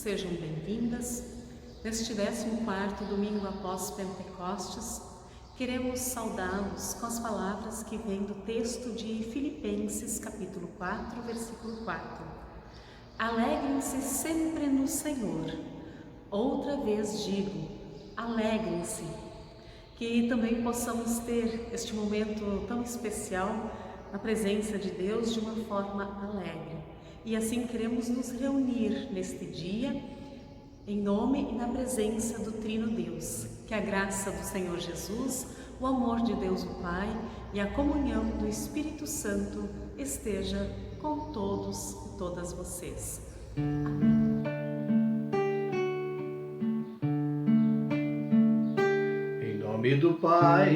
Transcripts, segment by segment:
Sejam bem-vindas. Neste 14º domingo após Pentecostes, queremos saudá-los com as palavras que vêm do texto de Filipenses, capítulo 4, versículo 4. Alegrem-se sempre no Senhor. Outra vez digo, alegrem-se. Que também possamos ter este momento tão especial na presença de Deus de uma forma alegre. E assim queremos nos reunir neste dia, em nome e na presença do Trino Deus. Que a graça do Senhor Jesus, o amor de Deus o Pai e a comunhão do Espírito Santo esteja com todos e todas vocês. Amém. Em nome do Pai,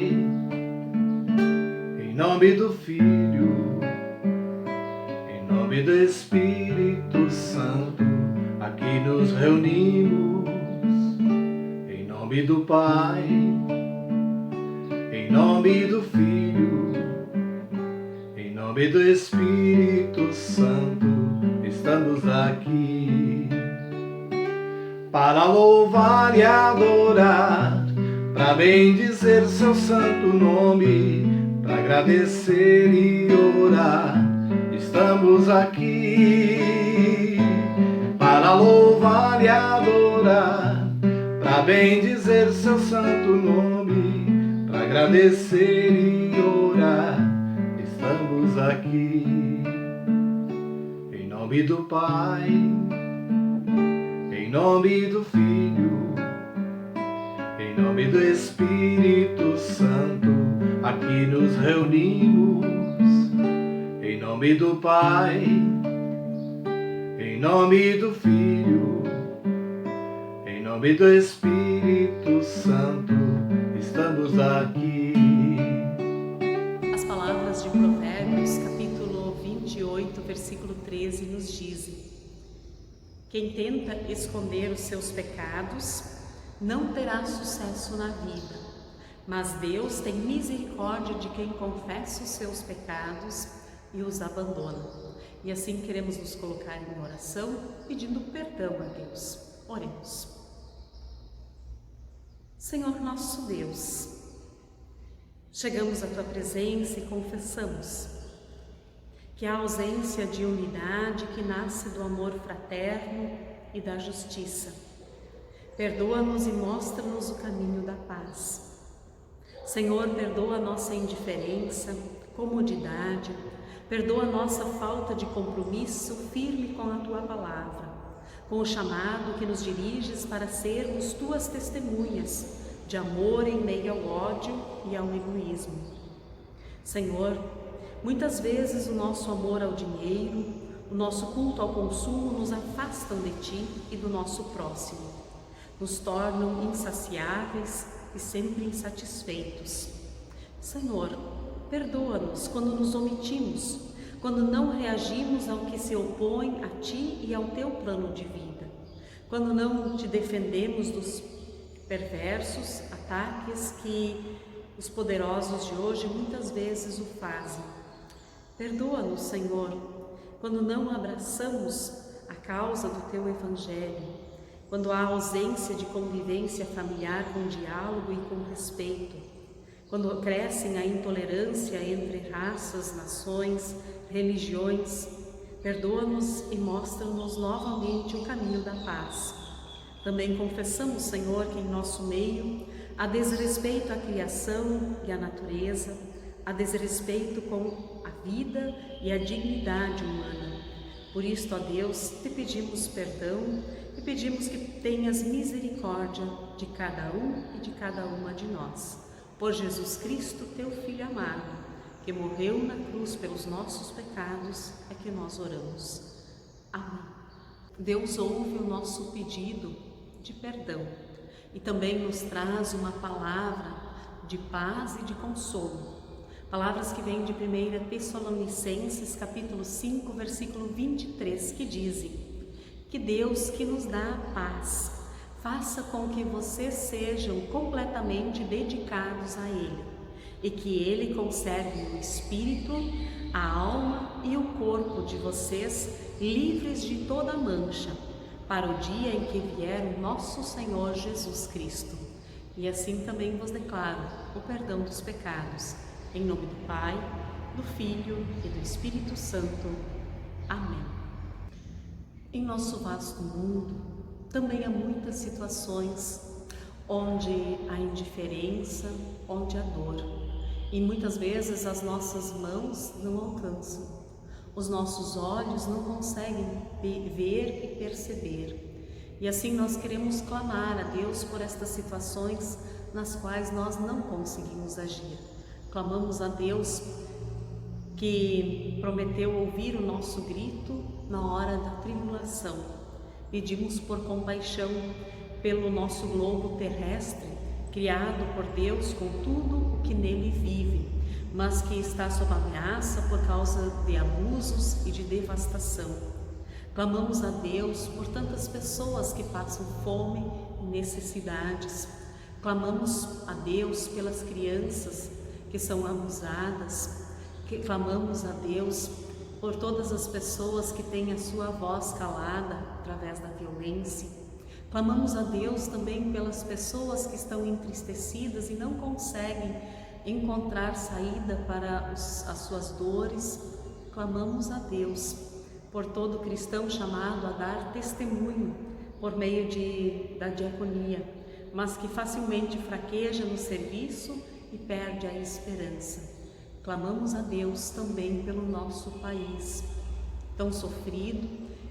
em nome do Filho, em nome do Espírito Santo, aqui nos reunimos. Em nome do Pai, em nome do Filho, em nome do Espírito Santo, estamos aqui para louvar e adorar, para bendizer seu santo nome, para agradecer e orar. Estamos aqui para louvar e adorar, para bendizer seu santo nome, para agradecer e orar. Estamos aqui em nome do Pai, em nome do Filho, em nome do Espírito Santo, aqui nos reunimos. Em nome do Pai, em nome do Filho, em nome do Espírito Santo, estamos aqui. As palavras de Provérbios, capítulo 28, versículo 13, nos dizem: quem tenta esconder os seus pecados não terá sucesso na vida, mas Deus tem misericórdia de quem confessa os seus pecados e os abandona. E assim queremos nos colocar em oração, pedindo perdão a Deus. Oremos. Senhor nosso Deus, chegamos à Tua presença e confessamos que a ausência de unidade que nasce do amor fraterno e da justiça. Perdoa-nos e mostra-nos o caminho da paz. Senhor, perdoa a nossa indiferença, comodidade, perdoa a nossa falta de compromisso firme com a Tua palavra, com o chamado que nos diriges para sermos Tuas testemunhas de amor em meio ao ódio e ao egoísmo. Senhor, muitas vezes o nosso amor ao dinheiro, o nosso culto ao consumo nos afastam de Ti e do nosso próximo, nos tornam insaciáveis e sempre insatisfeitos. Senhor, perdoa-nos quando nos omitimos, quando não reagimos ao que se opõe a Ti e ao Teu plano de vida, quando não Te defendemos dos perversos ataques que os poderosos de hoje muitas vezes o fazem. Perdoa-nos, Senhor, quando não abraçamos a causa do Teu Evangelho, quando há ausência de convivência familiar com diálogo e com respeito, quando crescem a intolerância entre raças, nações, religiões. Perdoa-nos e mostra-nos novamente o caminho da paz. Também confessamos, Senhor, que em nosso meio há desrespeito à criação e à natureza, há desrespeito com a vida e a dignidade humana. Por isto, ó Deus, Te pedimos perdão e pedimos que tenhas misericórdia de cada um e de cada uma de nós. Por Jesus Cristo, Teu Filho amado, que morreu na cruz pelos nossos pecados, é que nós oramos. Amém. Deus ouve o nosso pedido de perdão e também nos traz uma palavra de paz e de consolo. Palavras que vêm de 1 Tessalonicenses, capítulo 5, versículo 23, que dizem: que Deus que nos dá a paz faça com que vocês sejam completamente dedicados a Ele e que Ele conserve o espírito, a alma e o corpo de vocês livres de toda mancha, para o dia em que vier o nosso Senhor Jesus Cristo. E assim também vos declaro o perdão dos pecados. Em nome do Pai, do Filho e do Espírito Santo. Amém. Em nosso vasto mundo, também há muitas situações onde há indiferença, onde há dor. E muitas vezes as nossas mãos não alcançam, os nossos olhos não conseguem ver e perceber. E assim nós queremos clamar a Deus por estas situações nas quais nós não conseguimos agir. Clamamos a Deus que prometeu ouvir o nosso grito na hora da tribulação. Pedimos por compaixão pelo nosso globo terrestre, criado por Deus com tudo o que nele vive, mas que está sob ameaça por causa de abusos e de devastação. Clamamos a Deus por tantas pessoas que passam fome e necessidades. Clamamos a Deus pelas crianças que são abusadas. Clamamos a Deus por todas as pessoas que têm a sua voz calada através da violência. Clamamos a Deus também pelas pessoas que estão entristecidas e não conseguem encontrar saída para as suas dores. Clamamos a Deus por todo cristão chamado a dar testemunho por meio da diaconia, mas que facilmente fraqueja no serviço e perde a esperança. Clamamos a Deus também pelo nosso país, tão sofrido,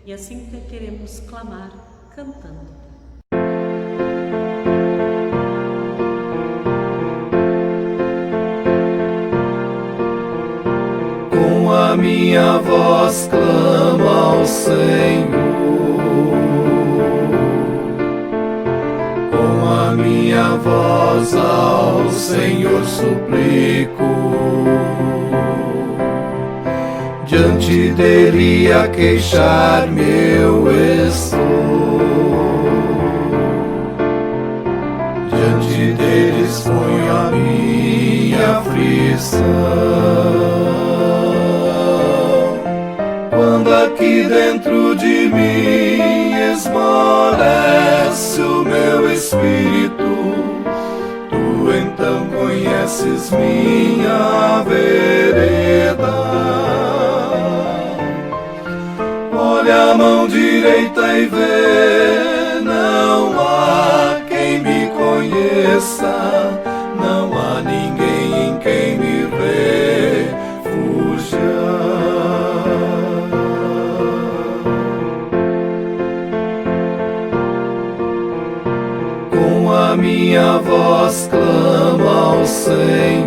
e assim queremos clamar cantando. Com a minha voz clamo ao Senhor, com a minha voz ao Senhor suplico. Diante dele a queixar-me eu estou, diante dele exponho a minha aflição. Quando aqui dentro de mim esmorece o meu espírito, tu então conheces minha vereda. Olha a mão direita e vê, não há quem me conheça, não há ninguém em quem me refugiar. Com a minha voz clamo ao Senhor,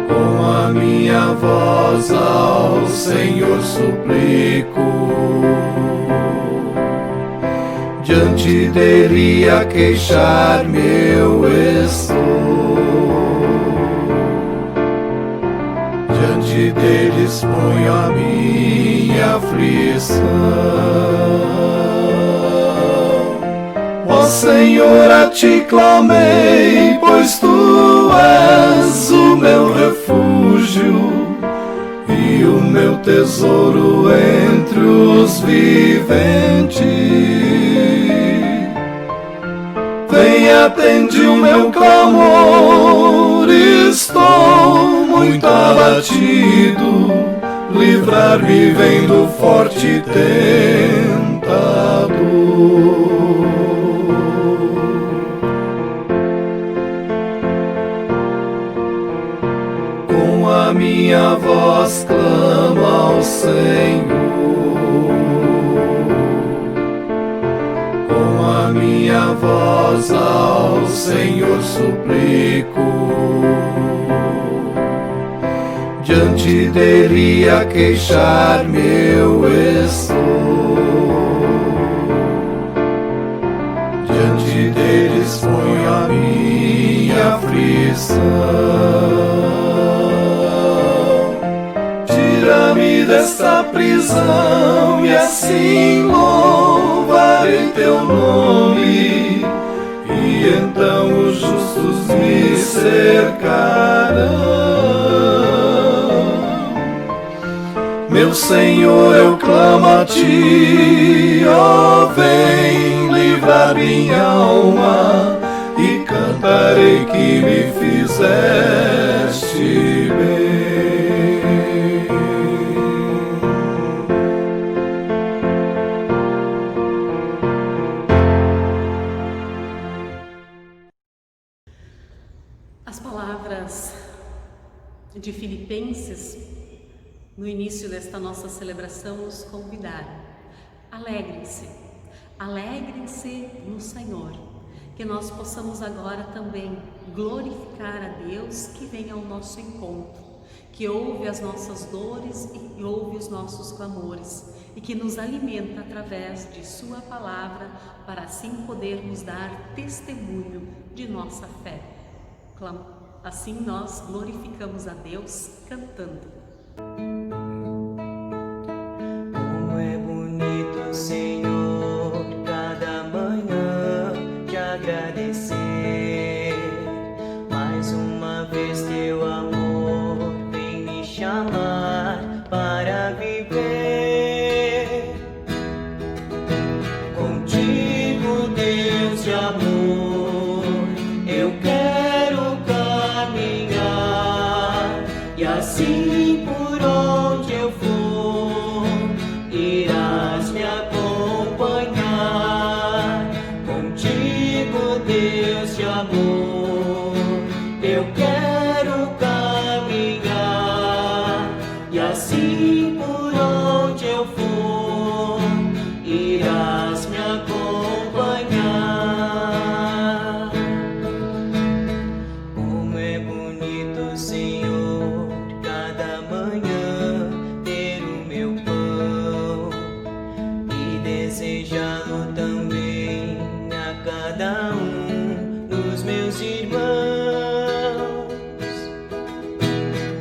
com a minha voz ao Senhor suplico. Diante dele a queixar-me eu estou, diante dele exponho a minha aflição. Ó Senhor, a ti clamei, pois tu és o meu refúgio e o meu tesouro entre os viventes. Vem, atende o meu clamor, estou muito abatido, livrar-me vem do forte tentador. Com a minha voz clamo ao Senhor, com a minha voz ao Senhor suplico. Diante dele a queixar-me eu estou, diante dele exponho a minha aflição. Tira-me desta prisão e assim louvarei teu nome, e então os justos me cercarão. Meu meu Senhor, eu clamo a ti, ó, vem livrar minha alma, e cantarei que me fizeste bem. As palavras de Filipenses, no início desta nossa celebração, nos convidaram. Alegrem-se, alegrem-se no Senhor. Que nós possamos agora também glorificar a Deus que vem ao nosso encontro, que ouve as nossas dores e ouve os nossos clamores, e que nos alimenta através de Sua palavra, para assim podermos dar testemunho de nossa fé. Assim nós glorificamos a Deus cantando. Como é bonito, Senhor, cada manhã te agradecer. Mais uma vez teu amor vem me chamar para viver. Contigo, Deus de amor, eu quero caminhar, e assim por onde eu for, irás me acompanhar. Contigo, Deus de amor, eu quero caminhar, e assim por onde eu for, irás me acompanhar. Como é bonito, Senhor, cada manhã ter o meu pão e desejá-lo também a cada um dos meus irmãos.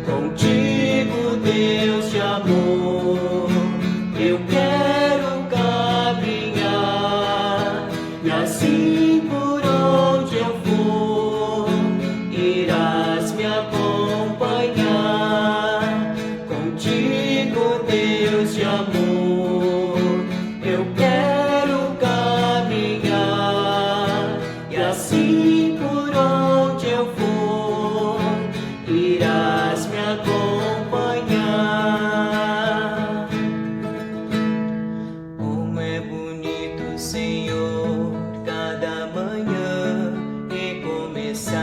Contigo, Deus de amor, eu quero caminhar, e assim por onde eu for, irás me acompanhar. Contigo, Deus de amor, eu quero caminhar, e assim por onde eu for, irás me acompanhar. Como é bonito, Senhor, cada manhã recomeçar,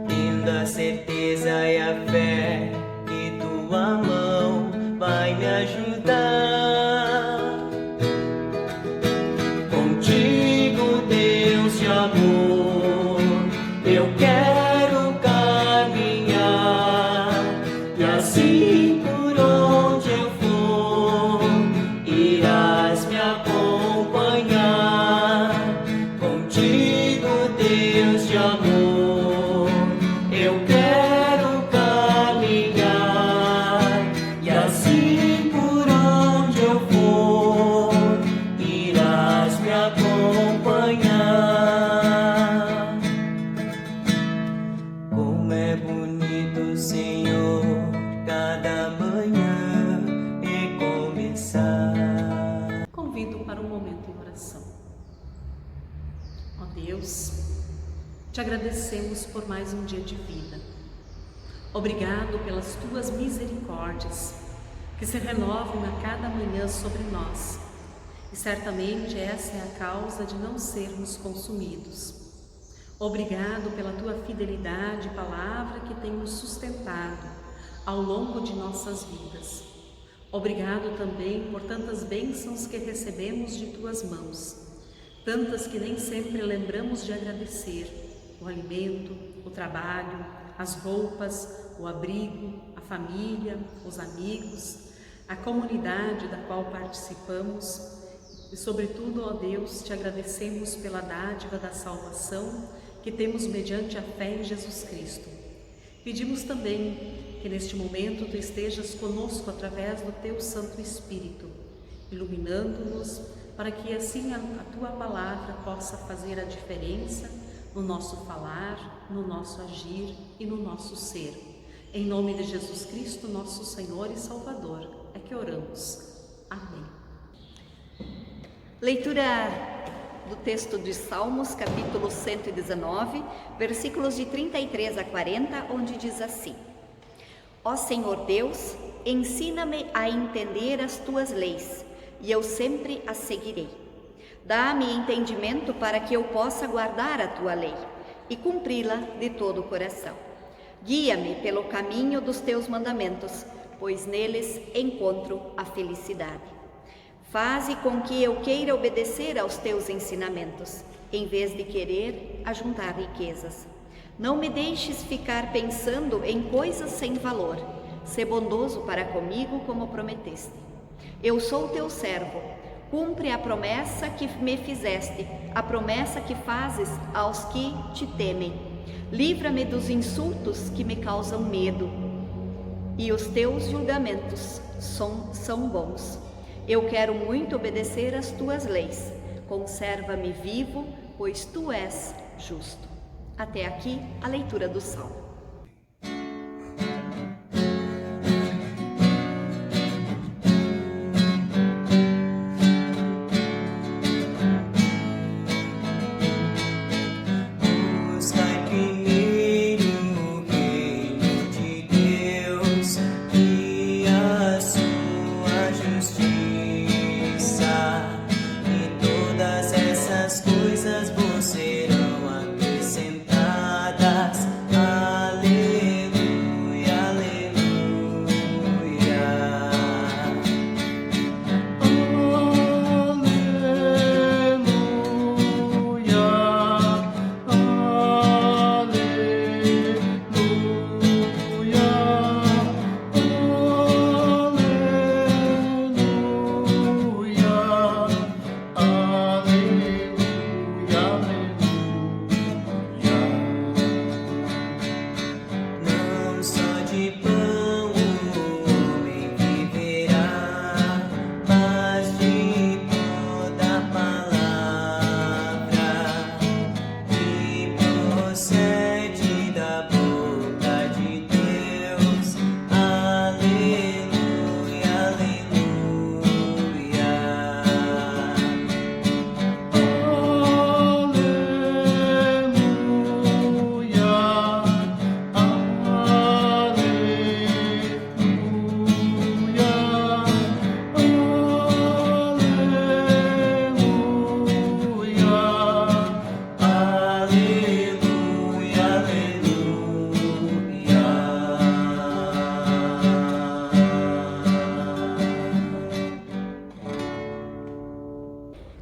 tendo a certeza e a fé que tua mão vai me ajudar. Contigo, Deus de amor, eu quero caminhar, e assim por onde eu for, irás me acompanhar. Contigo, Deus de amor, eu quero caminhar, e assim por onde eu for, irás me acompanhar. Como é bonito, Senhor, cada manhã recomeçar. Convido para um momento em oração. Ó Deus, te agradecemos por mais um dia de vida. Obrigado pelas tuas misericórdias, que se renovam a cada manhã sobre nós. E certamente essa é a causa de não sermos consumidos. Obrigado pela tua fidelidade e palavra que tem nos sustentado ao longo de nossas vidas. Obrigado também por tantas bênçãos que recebemos de tuas mãos, tantas que nem sempre lembramos de agradecer: o alimento, o trabalho, as roupas, o abrigo, a família, os amigos, a comunidade da qual participamos. E sobretudo, ó Deus, te agradecemos pela dádiva da salvação que temos mediante a fé em Jesus Cristo. Pedimos também que neste momento tu estejas conosco através do teu Santo Espírito, iluminando-nos para que assim a tua palavra possa fazer a diferença no nosso falar, no nosso agir e no nosso ser. Em nome de Jesus Cristo, nosso Senhor e Salvador, é que oramos. Amém. Leitura do texto de Salmos, capítulo 119, versículos de 33 a 40, onde diz assim: Ó Senhor Deus, ensina-me a entender as tuas leis, e eu sempre as seguirei. Dá-me entendimento para que eu possa guardar a tua lei e cumpri-la de todo o coração. Guia-me pelo caminho dos teus mandamentos, pois neles encontro a felicidade. Faze com que eu queira obedecer aos teus ensinamentos, em vez de querer ajuntar riquezas. Não me deixes ficar pensando em coisas sem valor. Sê bondoso para comigo como prometeste. Eu sou teu servo. Cumpre a promessa que me fizeste, a promessa que fazes aos que te temem. Livra-me dos insultos que me causam medo, e os teus julgamentos são bons. Eu quero muito obedecer às tuas leis. Conserva-me vivo, pois tu és justo. Até aqui a leitura do Salmo.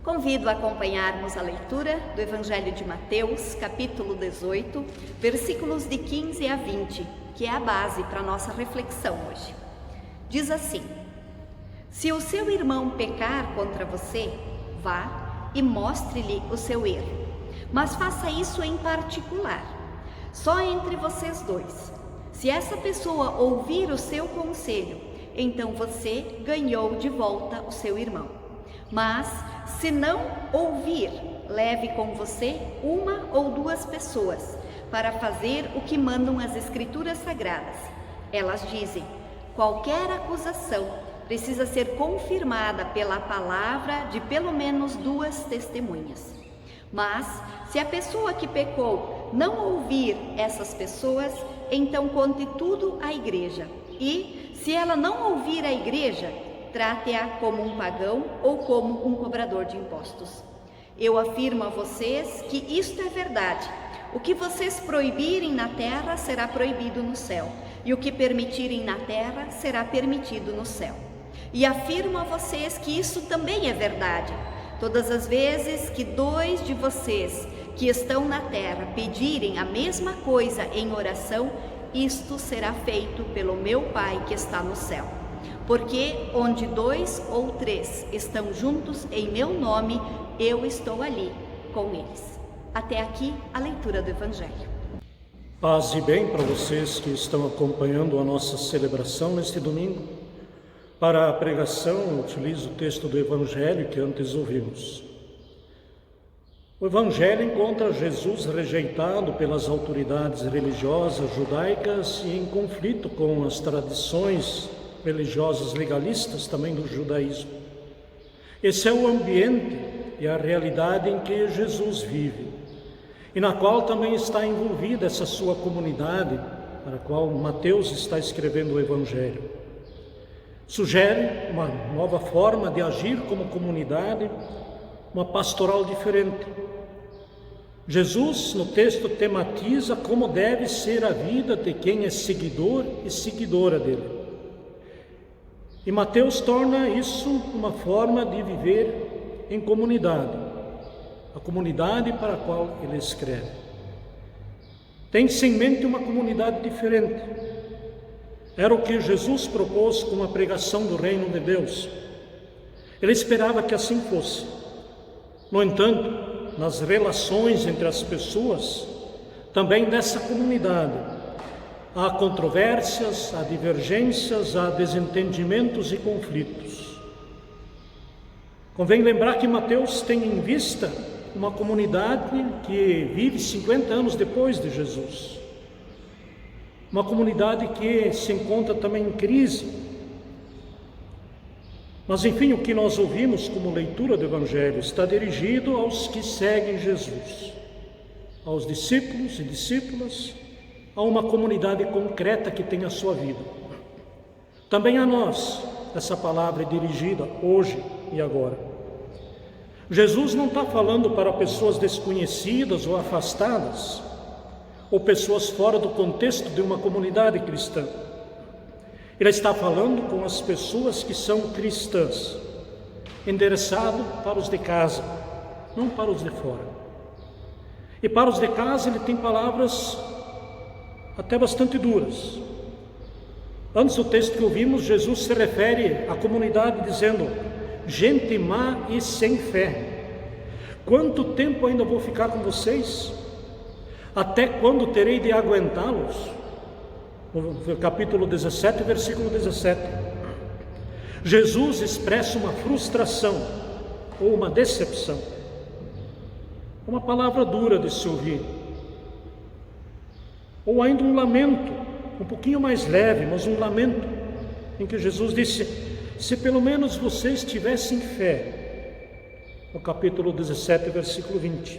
Convido a acompanharmos a leitura do Evangelho de Mateus, capítulo 18, versículos de 15 a 20, que é a base para a nossa reflexão hoje. Diz assim: Se o seu irmão pecar contra você, vá e mostre-lhe o seu erro, mas faça isso em particular, só entre vocês dois. Se essa pessoa ouvir o seu conselho, então você ganhou de volta o seu irmão. Mas, se não ouvir, leve com você uma ou duas pessoas para fazer o que mandam as Escrituras Sagradas. Elas dizem: qualquer acusação precisa ser confirmada pela palavra de pelo menos 2 testemunhas. Mas, se a pessoa que pecou não ouvir essas pessoas, então conte tudo à igreja. E, se ela não ouvir a igreja, trate-a como um pagão ou como um cobrador de impostos. Eu afirmo a vocês que isto é verdade. O que vocês proibirem na terra será proibido no céu, e o que permitirem na terra será permitido no céu. E afirmo a vocês que isso também é verdade. Todas as vezes que 2 de vocês que estão na terra pedirem a mesma coisa em oração, isto será feito pelo meu Pai que está no céu. Porque onde 2 ou 3 estão juntos em meu nome, eu estou ali com eles. Até aqui a leitura do Evangelho. Paz e bem para vocês que estão acompanhando a nossa celebração neste domingo. Para a pregação, eu utilizo o texto do Evangelho que antes ouvimos. O Evangelho encontra Jesus rejeitado pelas autoridades religiosas judaicas e em conflito com as tradições religiosas legalistas também do judaísmo. Esse é o ambiente e a realidade em que Jesus vive, e na qual também está envolvida essa sua comunidade, para a qual Mateus está escrevendo o Evangelho. Sugere uma nova forma de agir como comunidade, uma pastoral diferente. Jesus, no texto, tematiza como deve ser a vida de quem é seguidor e seguidora dele. E Mateus torna isso uma forma de viver em comunidade, a comunidade para a qual ele escreve. Tem-se em mente uma comunidade diferente. Era o que Jesus propôs com a pregação do reino de Deus. Ele esperava que assim fosse. No entanto, nas relações entre as pessoas, também dessa comunidade, há controvérsias, há divergências, há desentendimentos e conflitos. Convém lembrar que Mateus tem em vista uma comunidade que vive 50 anos depois de Jesus. Uma comunidade que se encontra também em crise. Mas enfim, o que nós ouvimos como leitura do Evangelho está dirigido aos que seguem Jesus, aos discípulos e discípulas, a uma comunidade concreta que tem a sua vida. Também a nós, essa palavra é dirigida hoje e agora. Jesus não está falando para pessoas desconhecidas ou afastadas, ou pessoas fora do contexto de uma comunidade cristã. Ele está falando com as pessoas que são cristãs, endereçado para os de casa, não para os de fora. E para os de casa ele tem palavras até bastante duras. Antes do texto que ouvimos, Jesus se refere à comunidade dizendo: gente má e sem fé, quanto tempo ainda vou ficar com vocês? Até quando terei de aguentá-los? No capítulo 17, versículo 17. Jesus expressa uma frustração ou uma decepção. Uma palavra dura de se ouvir. Ou ainda um lamento, um pouquinho mais leve, mas um lamento, em que Jesus disse: se pelo menos vocês tivessem fé. No capítulo 17, versículo 20.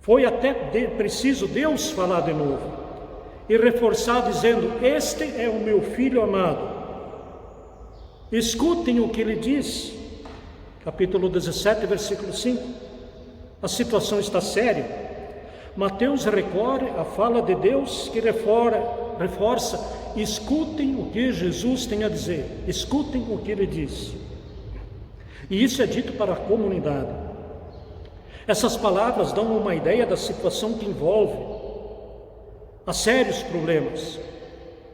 Foi até preciso Deus falar de novo e reforçar dizendo: este é o meu filho amado, escutem o que ele diz. Capítulo 17, versículo 5. A situação está séria. Mateus recorre à fala de Deus que reforça: escutem o que Jesus tem a dizer, escutem o que ele diz. E isso é dito para a comunidade. Essas palavras dão uma ideia da situação que envolve. Há sérios problemas.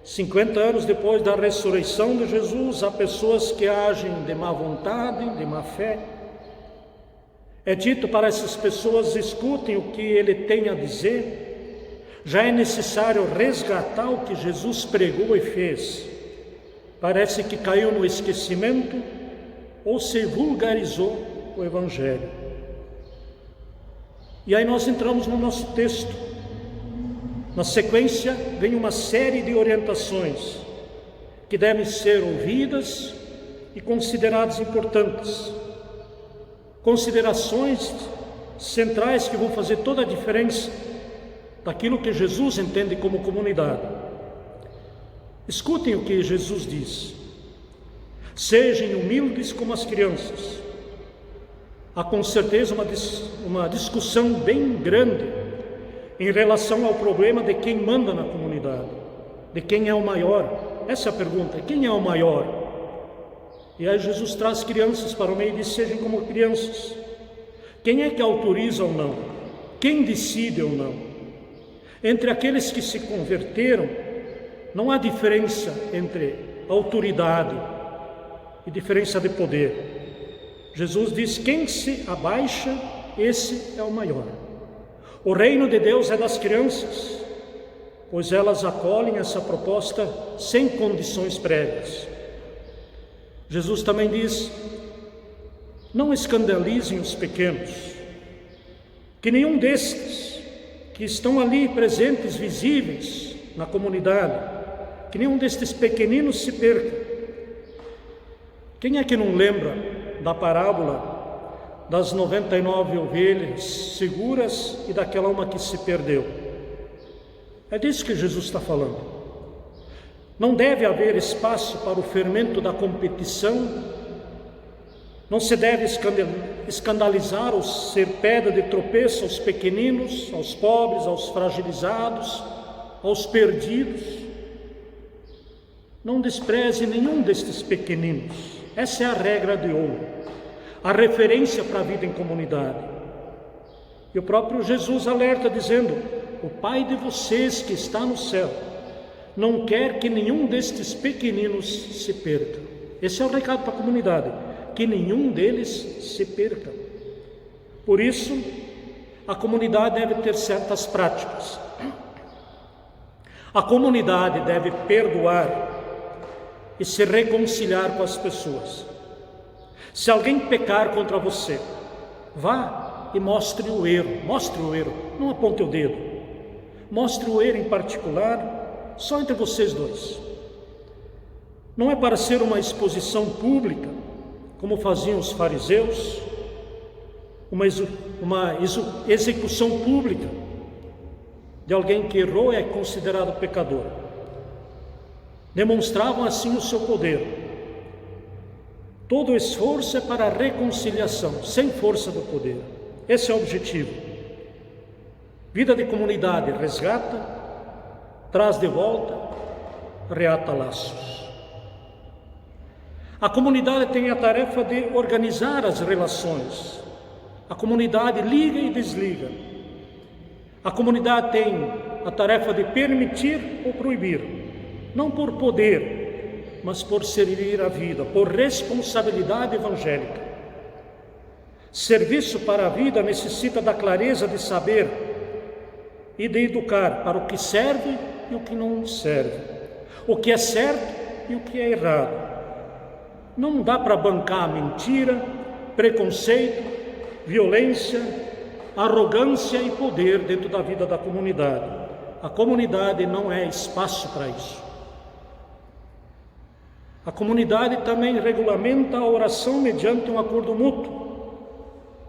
50 anos depois da ressurreição de Jesus, há pessoas que agem de má vontade, de má fé. É dito para essas pessoas: escutem o que ele tem a dizer. Já é necessário resgatar o que Jesus pregou e fez. Parece que caiu no esquecimento ou se vulgarizou o Evangelho. E aí nós entramos no nosso texto. Na sequência vem uma série de orientações que devem ser ouvidas e consideradas importantes. Considerações centrais que vão fazer toda a diferença daquilo que Jesus entende como comunidade. Escutem o que Jesus diz: sejam humildes como as crianças. Há com certeza uma discussão bem grande em relação ao problema de quem manda na comunidade, de quem é o maior. Essa é a pergunta: quem é o maior? E aí Jesus traz crianças para o meio e diz: sejam como crianças. Quem é que autoriza ou não? Quem decide ou não? Entre aqueles que se converteram, não há diferença entre autoridade e diferença de poder. Jesus diz: quem se abaixa, esse é o maior. O reino de Deus é das crianças, pois elas acolhem essa proposta sem condições prévias. Jesus também diz: não escandalizem os pequenos. Que nenhum destes que estão ali presentes, visíveis na comunidade, que nenhum destes pequeninos se perca. Quem é que não lembra da parábola das 99 ovelhas seguras e daquela uma que se perdeu? É disso que Jesus está falando. Não deve haver espaço para o fermento da competição, não se deve escandalizar ou ser pedra de tropeço aos pequeninos, aos pobres, aos fragilizados, aos perdidos. Não despreze nenhum destes pequeninos. Essa é a regra de ouro, a referência para a vida em comunidade. E o próprio Jesus alerta dizendo: o Pai de vocês que está no céu não quer que nenhum destes pequeninos se perca. Esse é o recado para a comunidade, que nenhum deles se perca. Por isso, a comunidade deve ter certas práticas. A comunidade deve perdoar e se reconciliar com as pessoas. Se alguém pecar contra você, vá e mostre o erro, não aponte o dedo. Mostre o erro em particular, só entre vocês dois. Não é para ser uma exposição pública, como faziam os fariseus, uma execução pública de alguém que errou é considerado pecador. Demonstravam assim o seu poder. Todo esforço é para a reconciliação, sem força do poder. Esse é o objetivo. Vida de comunidade resgata, traz de volta, reata laços. A comunidade tem a tarefa de organizar as relações. A comunidade liga e desliga. A comunidade tem a tarefa de permitir ou proibir, não por poder, mas por servir a vida, por responsabilidade evangélica. Serviço para a vida necessita da clareza de saber e de educar para o que serve e o que não serve, o que é certo e o que é errado. Não dá para bancar mentira, preconceito, violência, arrogância e poder dentro da vida da comunidade. A comunidade não é espaço para isso. A comunidade também regulamenta a oração mediante um acordo mútuo.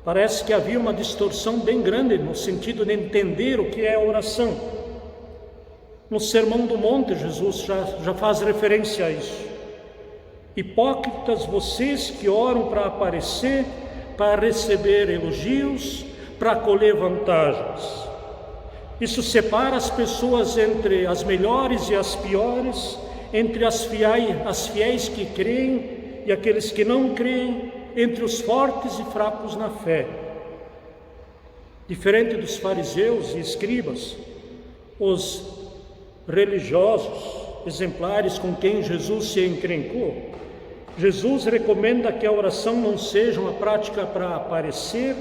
Parece que havia uma distorção bem grande no sentido de entender o que é a oração. No Sermão do Monte, Jesus já faz referência a isso. Hipócritas vocês que oram para aparecer, para receber elogios, para colher vantagens. Isso separa as pessoas entre as melhores e as piores, entre as fiéis que creem e aqueles que não creem, entre os fortes e fracos na fé. Diferente dos fariseus e escribas, os religiosos exemplares com quem Jesus se encrencou, Jesus recomenda que a oração não seja uma prática para aparecer,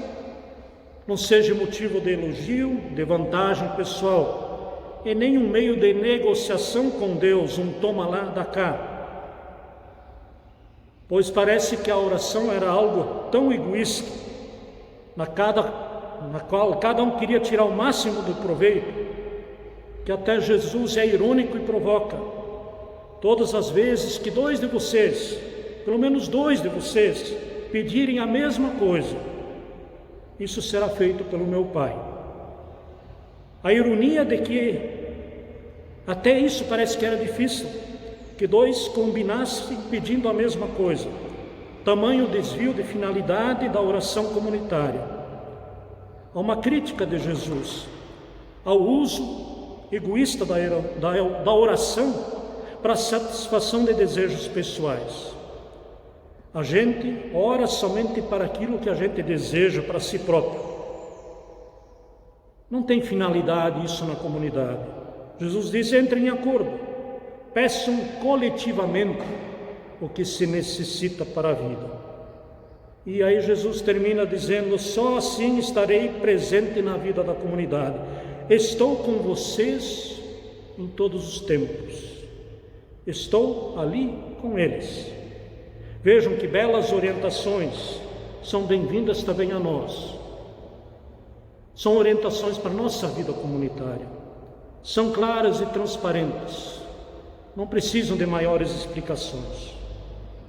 não seja motivo de elogio, de vantagem pessoal, e nem um meio de negociação com Deus, um toma lá, dá cá. Pois parece que a oração era algo tão egoísta, na qual cada um queria tirar o máximo do proveito, que até Jesus é irônico e provoca. Todas as vezes que dois de vocês, pelo menos dois de vocês, pedirem a mesma coisa, isso será feito pelo meu Pai. A ironia de que até isso parece que era difícil, que dois combinassem pedindo a mesma coisa. Tamanho desvio de finalidade da oração comunitária. Há uma crítica de Jesus ao uso egoísta da oração para a satisfação de desejos pessoais. A gente ora somente para aquilo que a gente deseja para si próprio. Não tem finalidade isso na comunidade. Jesus diz: entrem em acordo, peçam coletivamente o que se necessita para a vida. E aí Jesus termina dizendo: só assim estarei presente na vida da comunidade. Estou com vocês em todos os tempos. Estou ali com eles. Vejam que belas orientações são bem-vindas também a nós. São orientações para a nossa vida comunitária. São claras e transparentes. Não precisam de maiores explicações.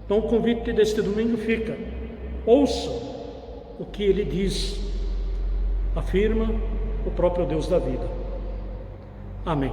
Então o convite deste domingo fica: ouçam o que ele diz, afirma o próprio Deus da vida. Amém.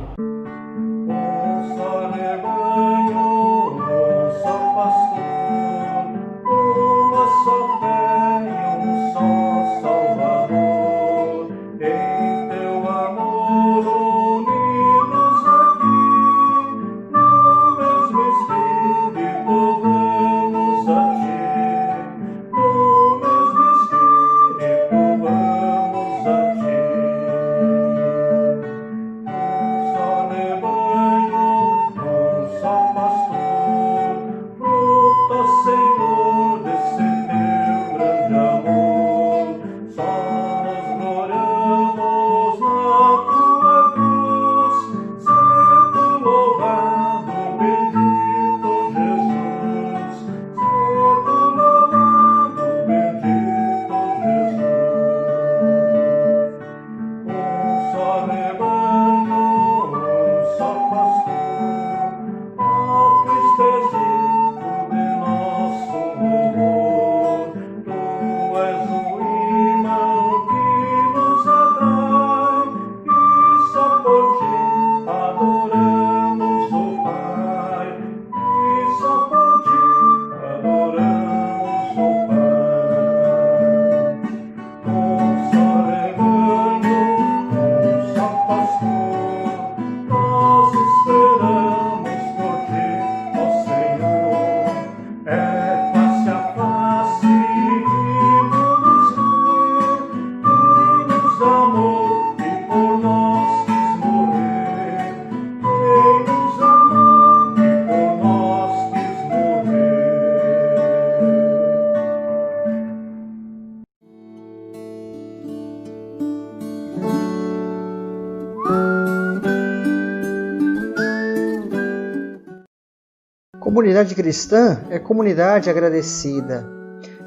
Comunidade cristã é comunidade agradecida.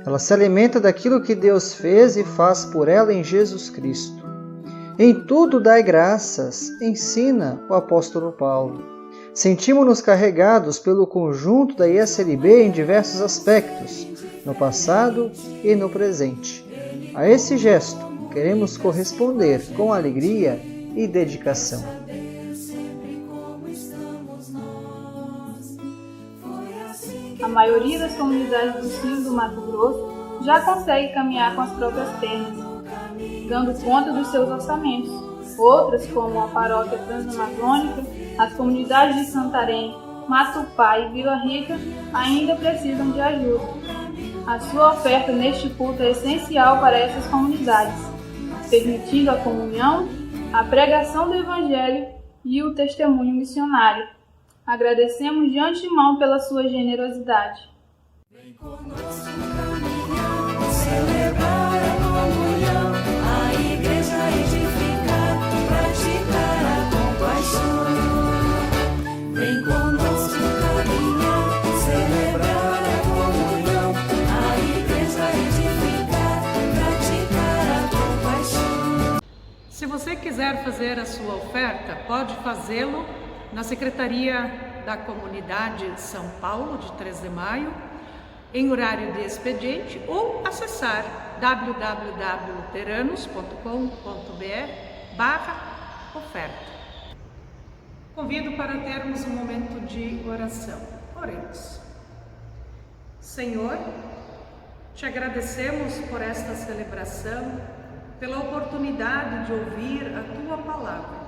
Ela se alimenta daquilo que Deus fez e faz por ela em Jesus Cristo. Em tudo dai graças, ensina o apóstolo Paulo. Sentimos-nos carregados pelo conjunto da ISLB em diversos aspectos, no passado e no presente. A esse gesto, queremos corresponder com alegria e dedicação. A maioria das comunidades do sul do Mato Grosso já consegue caminhar com as próprias pernas, dando conta dos seus orçamentos. Outras, como a Paróquia Transamazônica, as comunidades de Santarém, Matupá e Vila Rica, ainda precisam de ajuda. A sua oferta neste culto é essencial para essas comunidades, permitindo a comunhão, a pregação do Evangelho e o testemunho missionário. Agradecemos de antemão pela sua generosidade. Vem conosco caminhar, celebrar a comunhão, a igreja edificar, praticar a compaixão. Vem conosco caminhar, celebrar a comunhão, a igreja edificar, praticar a compaixão. Se você quiser fazer a sua oferta, pode fazê-lo na Secretaria da Comunidade São Paulo, de 3 de Maio, em horário de expediente, ou acessar www.luteranos.com.br/oferta. Convido para termos um momento de oração. Oremos. Senhor, te agradecemos por esta celebração, pela oportunidade de ouvir a Tua Palavra.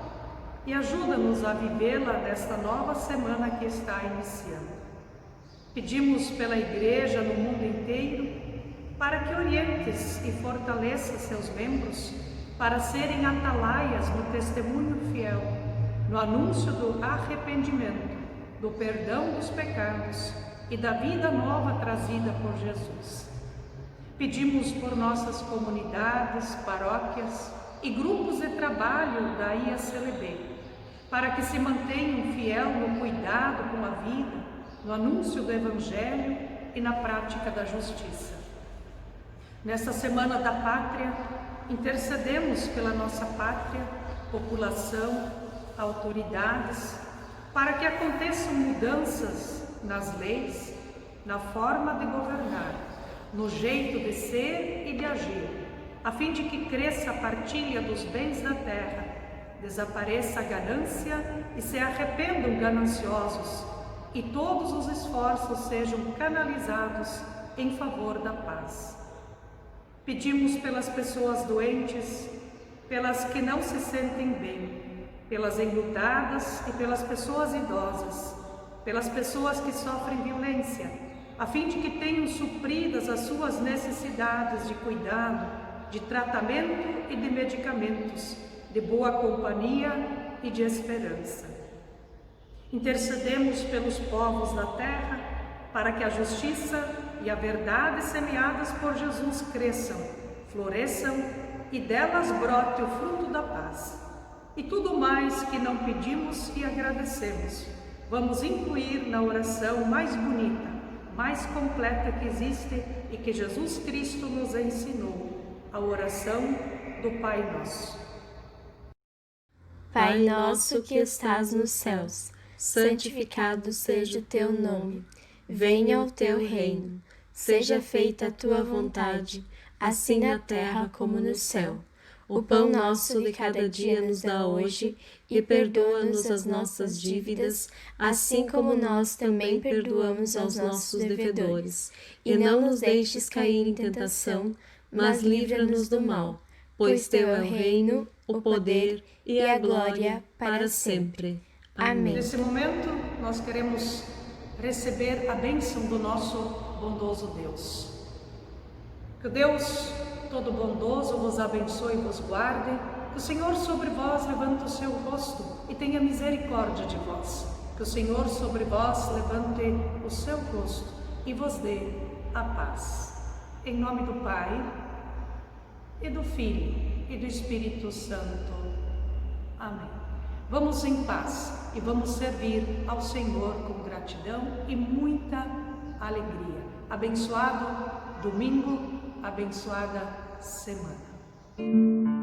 E ajuda-nos a vivê-la nesta nova semana que está iniciando. Pedimos pela Igreja no mundo inteiro, para que orientes e fortaleça seus membros para serem atalaias no testemunho fiel, no anúncio do arrependimento, do perdão dos pecados e da vida nova trazida por Jesus. Pedimos por nossas comunidades, paróquias e grupos de trabalho da ISLB, para que se mantenham fiel no cuidado com a vida, no anúncio do Evangelho e na prática da justiça. Nesta Semana da Pátria, intercedemos pela nossa pátria, população, autoridades, para que aconteçam mudanças nas leis, na forma de governar, no jeito de ser e de agir, a fim de que cresça a partilha dos bens da terra, desapareça a ganância e se arrependam gananciosos, e todos os esforços sejam canalizados em favor da paz. Pedimos pelas pessoas doentes, pelas que não se sentem bem, pelas enlutadas e pelas pessoas idosas, pelas pessoas que sofrem violência, a fim de que tenham supridas as suas necessidades de cuidado, de tratamento e de medicamentos, de boa companhia e de esperança. Intercedemos pelos povos da terra, para que a justiça e a verdade semeadas por Jesus cresçam, floresçam e delas brote o fruto da paz. E tudo mais que não pedimos e agradecemos, vamos incluir na oração mais bonita, mais completa que existe e que Jesus Cristo nos ensinou, a oração do Pai Nosso. Pai nosso que estás nos céus, santificado seja o teu nome. Venha o teu reino. Seja feita a tua vontade, assim na terra como no céu. O pão nosso de cada dia nos dá hoje, e perdoa-nos as nossas dívidas, assim como nós também perdoamos aos nossos devedores. E não nos deixes cair em tentação, mas livra-nos do mal, pois teu é o reino, o poder e a glória para sempre. Amém. Nesse momento, nós queremos receber a bênção do nosso bondoso Deus. Que o Deus todo bondoso vos abençoe e vos guarde, que o Senhor sobre vós levante o seu rosto e tenha misericórdia de vós, que o Senhor sobre vós levante o seu rosto e vos dê a paz. Em nome do Pai, e do Filho, e do Espírito Santo. Amém. Vamos em paz e vamos servir ao Senhor com gratidão e muita alegria. Abençoado domingo, abençoada semana.